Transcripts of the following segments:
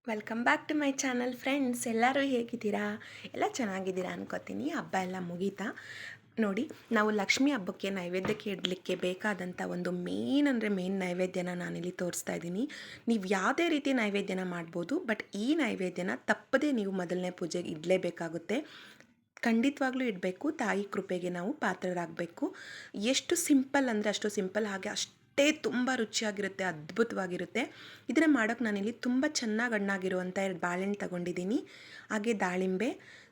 Welcome back to my channel friends. ಎಲ್ಲರೂ ಹೇಗಿದ್ದೀರಾ? ಎಲ್ಲ ಚೆನ್ನಾಗಿದ್ದೀರಾ ಅನ್ಕೋತೀನಿ. ಹಬ್ಬ ಎಲ್ಲ ಮುಗೀತಾ ನೋಡಿ. ನಾವು ಲಕ್ಷ್ಮೀ ಹಬ್ಬಕ್ಕೆ ನೈವೇದ್ಯಕ್ಕೆ ಇಡಲಿಕ್ಕೆ ಬೇಕಾದಂಥ ಒಂದು ಮೇನ್ ನೈವೇದ್ಯನ ನಾನಿಲ್ಲಿ ತೋರಿಸ್ತಾ ಇದ್ದೀನಿ. ನೀವು ಯಾವುದೇ ರೀತಿ ನೈವೇದ್ಯನ ಮಾಡ್ಬೋದು, ಬಟ್ ಈ ನೈವೇದ್ಯನ ತಪ್ಪದೇ ನೀವು ಮೊದಲನೇ ಪೂಜೆಗೆ ಇಡಲೇಬೇಕಾಗುತ್ತೆ. ಖಂಡಿತವಾಗ್ಲೂ ಇಡಬೇಕು. ತಾಯಿ ಕೃಪೆಗೆ ನಾವು ಪಾತ್ರರಾಗಬೇಕು. ಎಷ್ಟು ಸಿಂಪಲ್ ಅಂದರೆ ಅಷ್ಟು ಸಿಂಪಲ್, ಹಾಗೆ ಅಷ್ಟೇ ತುಂಬ ರುಚಿಯಾಗಿರುತ್ತೆ, ಅದ್ಭುತವಾಗಿರುತ್ತೆ. ಇದನ್ನು ಮಾಡೋಕ್ಕೆ ನಾನಿಲ್ಲಿ ತುಂಬ ಚೆನ್ನಾಗಿ ಹಣ್ಣಾಗಿರುವಂಥ 2 ಬಾಳೆಹಣ್ಣು ತಗೊಂಡಿದ್ದೀನಿ. ಹಾಗೆ ದಾಳಿಂಬೆ,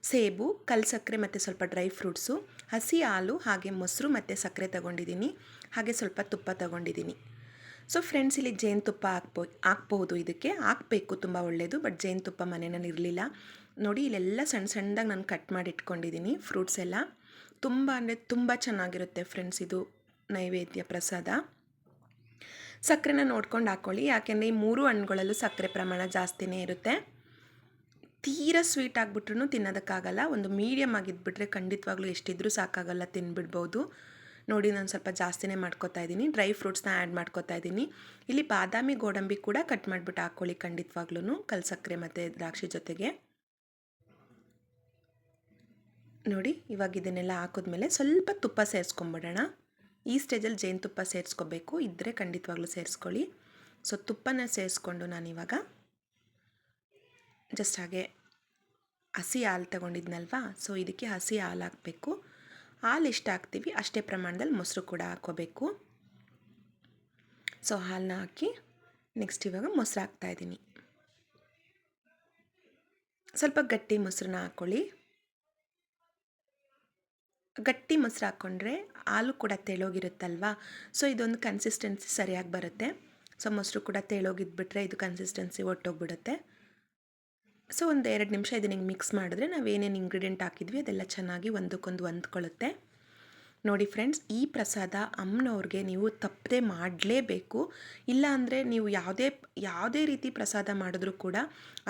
ಸೇಬು, ಕಲ್ಸಕ್ಕರೆ ಮತ್ತು ಸ್ವಲ್ಪ ಡ್ರೈ ಫ್ರೂಟ್ಸು, ಹಸಿ ಹಾಲು, ಹಾಗೆ ಮೊಸರು ಮತ್ತು ಸಕ್ಕರೆ ತಗೊಂಡಿದ್ದೀನಿ. ಹಾಗೆ ಸ್ವಲ್ಪ ತುಪ್ಪ ತಗೊಂಡಿದ್ದೀನಿ. ಸೊ ಫ್ರೆಂಡ್ಸ್, ಇಲ್ಲಿ ಜೇನುತುಪ್ಪ ಹಾಕ್ಬೋದು. ಇದಕ್ಕೆ ಹಾಕಬೇಕು, ತುಂಬ ಒಳ್ಳೆಯದು. ಬಟ್ ಜೇನುತುಪ್ಪ ಮನೆಯಲ್ಲಿ ಇರಲಿಲ್ಲ. ನೋಡಿ, ಇಲ್ಲೆಲ್ಲ ಸಣ್ಣ ಸಣ್ಣದಾಗಿ ನಾನು ಕಟ್ ಮಾಡಿ ಇಟ್ಕೊಂಡಿದ್ದೀನಿ ಫ್ರೂಟ್ಸ್ ಎಲ್ಲ. ತುಂಬ ಅಂದರೆ ತುಂಬ ಚೆನ್ನಾಗಿರುತ್ತೆ ಫ್ರೆಂಡ್ಸ್ ಇದು ನೈವೇದ್ಯ ಪ್ರಸಾದ. ಸಕ್ಕರೆನ ನೋಡ್ಕೊಂಡು ಹಾಕ್ಕೊಳ್ಳಿ, ಯಾಕೆಂದರೆ ಈ 3 ಹಣ್ಣುಗಳಲ್ಲೂ ಸಕ್ಕರೆ ಪ್ರಮಾಣ ಜಾಸ್ತಿನೇ ಇರುತ್ತೆ. ತೀರಾ ಸ್ವೀಟ್ ಆಗಿಬಿಟ್ರೂ ತಿನ್ನೋದಕ್ಕಾಗಲ್ಲ. ಒಂದು ಮೀಡಿಯಮ್ ಆಗಿದ್ಬಿಟ್ರೆ ಖಂಡಿತವಾಗ್ಲೂ ಎಷ್ಟಿದ್ರೂ ಸಾಕಾಗಲ್ಲ, ತಿನ್ಬಿಡ್ಬೋದು. ನೋಡಿ, ನಾನು ಸ್ವಲ್ಪ ಜಾಸ್ತಿನೇ ಮಾಡ್ಕೊತಾ ಇದ್ದೀನಿ. ಡ್ರೈ ಫ್ರೂಟ್ಸ್ನ ಆ್ಯಡ್ ಮಾಡ್ಕೊತಾ ಇದ್ದೀನಿ. ಇಲ್ಲಿ ಬಾದಾಮಿ, ಗೋಡಂಬಿ ಕೂಡ ಕಟ್ ಮಾಡಿಬಿಟ್ಟು ಹಾಕ್ಕೊಳ್ಳಿ ಖಂಡಿತವಾಗ್ಲೂ, ಕಲ್ಸಕ್ಕರೆ ಮತ್ತು ದ್ರಾಕ್ಷಿ ಜೊತೆಗೆ. ನೋಡಿ, ಇವಾಗ ಇದನ್ನೆಲ್ಲ ಹಾಕಿದ್ಮೇಲೆ ಸ್ವಲ್ಪ ತುಪ್ಪ ಸೇರಿಸ್ಕೊಂಬಿಡೋಣ. ಈ ಸ್ಟೇಜಲ್ಲಿ ಜೇನುತುಪ್ಪ ಸೇರಿಸ್ಕೋಬೇಕು, ಇದ್ದರೆ ಖಂಡಿತವಾಗ್ಲೂ ಸೇರಿಸ್ಕೊಳ್ಳಿ. ಸೊ ತುಪ್ಪನ ಸೇರಿಸ್ಕೊಂಡು ನಾನಿವಾಗ ಜಸ್ಟ್ ಹಾಗೆ ಹಸಿ ಹಾಲು ತಗೊಂಡಿದ್ನಲ್ವಾ, ಸೊ ಇದಕ್ಕೆ ಹಸಿ ಹಾಲು ಹಾಕಬೇಕು. ಹಾಲು ಎಷ್ಟು ಹಾಕ್ತೀವಿ ಅಷ್ಟೇ ಪ್ರಮಾಣದಲ್ಲಿ ಮೊಸರು ಕೂಡ ಹಾಕ್ಕೋಬೇಕು. ಸೊ ಹಾಲನ್ನ ಹಾಕಿ ನೆಕ್ಸ್ಟ್ ಇವಾಗ ಮೊಸರು ಹಾಕ್ತಾಯಿದ್ದೀನಿ. ಸ್ವಲ್ಪ ಗಟ್ಟಿ ಮೊಸರನ್ನ ಹಾಕ್ಕೊಳ್ಳಿ. ಗಟ್ಟಿ ಮೊಸರು ಹಾಕ್ಕೊಂಡ್ರೆ ಹಾಲು ಕೂಡ ತೆಳೋಗಿರುತ್ತಲ್ವ, ಸೊ ಇದೊಂದು ಕನ್ಸಿಸ್ಟೆನ್ಸಿ ಸರಿಯಾಗಿ ಬರುತ್ತೆ. ಸೊ ಮೊಸರು ಕೂಡ ತೆಳೋಗಿದ್ಬಿಟ್ರೆ ಇದು ಕನ್ಸಿಸ್ಟೆನ್ಸಿ ಒಟ್ಟೋಗ್ಬಿಡುತ್ತೆ. ಸೊ ಒಂದು 2 ನಿಮಿಷ ಇದನ್ನ ಮಿಕ್ಸ್ ಮಾಡಿದ್ರೆ ನಾವೇನೇನು ಇಂಗ್ರೀಡಿಯೆಂಟ್ ಹಾಕಿದ್ವಿ ಅದೆಲ್ಲ ಚೆನ್ನಾಗಿ ಒಂದಕ್ಕೊಂದು ಹೊಂದ್ಕೊಳ್ಳುತ್ತೆ. ನೋಡಿ ಫ್ರೆಂಡ್ಸ್, ಈ ಪ್ರಸಾದ ಅಮ್ಮನವ್ರಿಗೆ ನೀವು ತಪ್ಪದೆ ಮಾಡಲೇಬೇಕು. ಇಲ್ಲ ಅಂದರೆ ನೀವು ಯಾವುದೇ ರೀತಿ ಪ್ರಸಾದ ಮಾಡಿದ್ರೂ ಕೂಡ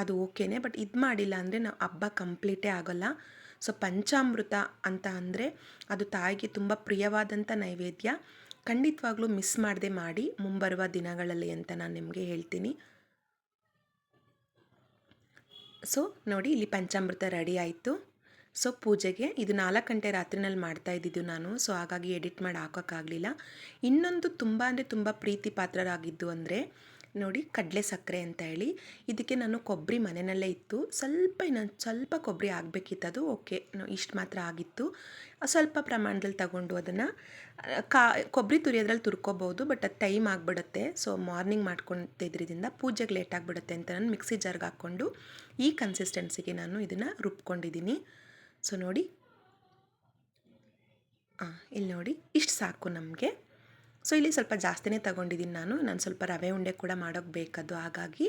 ಅದು ಓಕೆನೇ, ಬಟ್ ಇದು ಮಾಡಿಲ್ಲ ಅಂದರೆ ನಾವು ಹಬ್ಬ ಕಂಪ್ಲೀಟೇ ಆಗೋಲ್ಲ. ಸೊ ಪಂಚಾಮೃತ ಅಂತ ಅಂದರೆ ಅದು ತಾಯಿಗೆ ತುಂಬ ಪ್ರಿಯವಾದಂಥ ನೈವೇದ್ಯ. ಖಂಡಿತವಾಗ್ಲೂ ಮಿಸ್ ಮಾಡದೆ ಮಾಡಿ ಮುಂಬರುವ ದಿನಗಳಲ್ಲಿ ಅಂತ ನಾನು ನಿಮಗೆ ಹೇಳ್ತೀನಿ. ಸೊ ನೋಡಿ, ಇಲ್ಲಿ ಪಂಚಾಮೃತ ರೆಡಿ ಆಯಿತು. ಸೊ ಪೂಜೆಗೆ ಇದು 4 ಗಂಟೆ ರಾತ್ರಿನಲ್ಲಿ ಮಾಡ್ತಾ ಇದ್ದಿದ್ದು ನಾನು, ಸೊ ಹಾಗಾಗಿ ಎಡಿಟ್ ಮಾಡಿ ಹಾಕೋಕ್ಕಾಗಲಿಲ್ಲ. ಇನ್ನೊಂದು ತುಂಬ ಅಂದರೆ ತುಂಬ ಪ್ರೀತಿ ಪಾತ್ರರಾಗಿದ್ದು ಅಂದರೆ ನೋಡಿ, ಕಡಲೆ ಸಕ್ಕರೆ ಅಂತ ಹೇಳಿ. ಇದಕ್ಕೆ ನಾನು ಕೊಬ್ಬರಿ ಮನೆಯಲ್ಲೇ ಇತ್ತು, ಇನ್ನೊಂದು ಸ್ವಲ್ಪ ಕೊಬ್ಬರಿ ಆಗಬೇಕಿತ್ತು, ಅದು ಓಕೆ ಇಷ್ಟು ಮಾತ್ರ ಆಗಿತ್ತು. ಸ್ವಲ್ಪ ಪ್ರಮಾಣದಲ್ಲಿ ತಗೊಂಡು ಅದನ್ನು ಕೊಬ್ಬರಿ ತುರಿಯೋದ್ರಲ್ಲಿ ತುರ್ಕೋಬೋದು, ಬಟ್ ಅದು ಟೈಮ್ ಆಗಿಬಿಡುತ್ತೆ. ಸೊ ಮಾರ್ನಿಂಗ್ ಮಾಡ್ಕೊತಿದ್ರಿಂದ ಪೂಜೆಗೆ ಲೇಟ್ ಆಗಿಬಿಡುತ್ತೆ ಅಂತ ನಾನು ಮಿಕ್ಸಿ ಜಾರ್ಗೆ ಹಾಕ್ಕೊಂಡು ಈ ಕನ್ಸಿಸ್ಟೆನ್ಸಿಗೆ ನಾನು ಇದನ್ನು ರುಬ್ಕೊಂಡಿದ್ದೀನಿ. ಸೊ ನೋಡಿ, ಇಲ್ಲಿ ನೋಡಿ, ಇಷ್ಟು ಸಾಕು ನಮಗೆ. ಸೊ ಇಲ್ಲಿ ಸ್ವಲ್ಪ ಜಾಸ್ತಿನೇ ತಗೊಂಡಿದ್ದೀನಿ ನಾನು ಸ್ವಲ್ಪ ರವೆ ಉಂಡೆ ಕೂಡ ಮಾಡೋಕ್ಕೆ ಬೇಕದು, ಹಾಗಾಗಿ.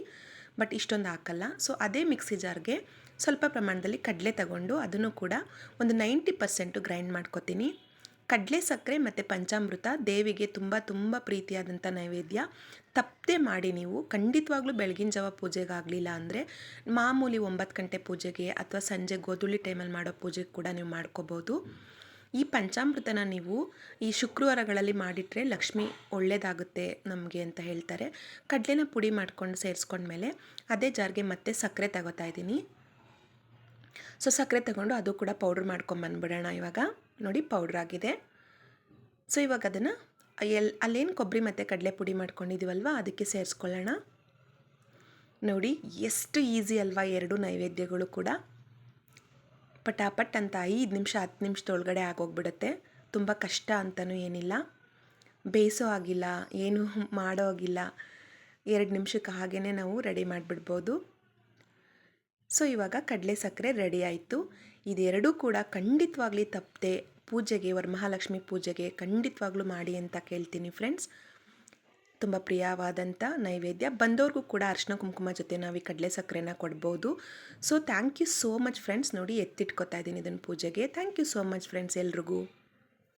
ಬಟ್ ಇಷ್ಟೊಂದು ಹಾಕಲ್ಲ. ಸೊ ಅದೇ ಮಿಕ್ಸಿ ಜಾರ್ಗೆ ಸ್ವಲ್ಪ ಪ್ರಮಾಣದಲ್ಲಿ ಕಡಲೆ ತಗೊಂಡು ಅದನ್ನು ಕೂಡ ಒಂದು 90% ಗ್ರೈಂಡ್ ಮಾಡ್ಕೊತೀನಿ. ಕಡಲೆ ಸಕ್ಕರೆ ಮತ್ತು ಪಂಚಾಮೃತ ದೇವಿಗೆ ತುಂಬ ತುಂಬ ಪ್ರೀತಿಯಾದಂಥ ನೈವೇದ್ಯ. ತಪ್ಪದೆ ಮಾಡಿ ನೀವು. ಖಂಡಿತವಾಗ್ಲೂ ಬೆಳಗಿನ ಜಾವ ಪೂಜೆಗೆ ಆಗಲಿಲ್ಲ ಅಂದರೆ ಮಾಮೂಲಿ 9 ಗಂಟೆ ಪೂಜೆಗೆ ಅಥವಾ ಸಂಜೆ ಗೋಧೂಳಿ ಟೈಮಲ್ಲಿ ಮಾಡೋ ಪೂಜೆಗೆ ಕೂಡ ನೀವು ಮಾಡ್ಕೋಬೋದು. ಈ ಪಂಚಾಮೃತನ ನೀವು ಈ ಶುಕ್ರವಾರಗಳಲ್ಲಿ ಮಾಡಿಟ್ರೆ ಲಕ್ಷ್ಮಿ ಒಳ್ಳೆಯದಾಗುತ್ತೆ ನಮಗೆ ಅಂತ ಹೇಳ್ತಾರೆ. ಕಡಲೆನ ಪುಡಿ ಮಾಡ್ಕೊಂಡು ಸೇರಿಸ್ಕೊಂಡ್ಮೇಲೆ ಅದೇ ಜಾರ್ಗೆ ಮತ್ತೆ ಸಕ್ಕರೆ ತಗೋತಾ ಇದ್ದೀನಿ. ಸೊ ಸಕ್ಕರೆ ತಗೊಂಡು ಅದು ಕೂಡ ಪೌಡ್ರ್ ಮಾಡ್ಕೊಂಬಂದ್ಬಿಡೋಣ. ಇವಾಗ ನೋಡಿ, ಪೌಡ್ರ್ ಆಗಿದೆ. ಸೊ ಇವಾಗ ಅದನ್ನು ಅಲ್ಲೇನು ಕೊಬ್ಬರಿ ಮತ್ತು ಕಡಲೆ ಪುಡಿ ಮಾಡ್ಕೊಂಡಿದ್ದೀವಲ್ವ ಅದಕ್ಕೆ ಸೇರಿಸ್ಕೊಳ್ಳೋಣ. ನೋಡಿ, ಎಷ್ಟು ಈಸಿ ಅಲ್ವಾ 2 ನೈವೇದ್ಯಗಳು ಕೂಡ. ಪಟಾಪಟ್ ಅಂತ 5 ನಿಮಿಷ 10 ನಿಮಿಷದೊಳಗಡೆ ಆಗೋಗ್ಬಿಡುತ್ತೆ. ತುಂಬ ಕಷ್ಟ ಅಂತಲೂ ಏನಿಲ್ಲ, ಬೇಯಿಸೋ ಆಗಿಲ್ಲ, ಏನು ಮಾಡೋ ಆಗಿಲ್ಲ. 2 ನಿಮಿಷಕ್ಕೆ ಹಾಗೇ ನಾವು ರೆಡಿ ಮಾಡಿಬಿಡ್ಬೋದು. ಸೊ ಇವಾಗ ಕಡಲೆ ಸಕ್ಕರೆ ರೆಡಿ ಆಯಿತು. ಇದೆರಡೂ ಕೂಡ ಖಂಡಿತವಾಗ್ಲಿ ತಪ್ಪದೆ ಪೂಜೆಗೆ, ವರಮಹಾಲಕ್ಷ್ಮಿ ಪೂಜೆಗೆ ಖಂಡಿತವಾಗ್ಲೂ ಮಾಡಿ ಅಂತ ಕೇಳ್ತೀನಿ ಫ್ರೆಂಡ್ಸ್. ತುಂಬ ಪ್ರಿಯವಾದಂಥ ನೈವೇದ್ಯ. ಬಂದವ್ರಿಗೂ ಕೂಡ ಅರಿಶಿನ ಕುಂಕುಮ ಜೊತೆ ನಾವು ಈ ಕಡಲೆ ಸಕ್ಕರೆನ ಕೊಡ್ಬೋದು. So thank you so much friends. ನೋಡಿ, ಎತ್ತಿಟ್ಕೊತಾ ಇದ್ದೀನಿ ಇದನ್ನು ಪೂಜೆಗೆ. Thank you so much friends ಎಲ್ರಿಗೂ.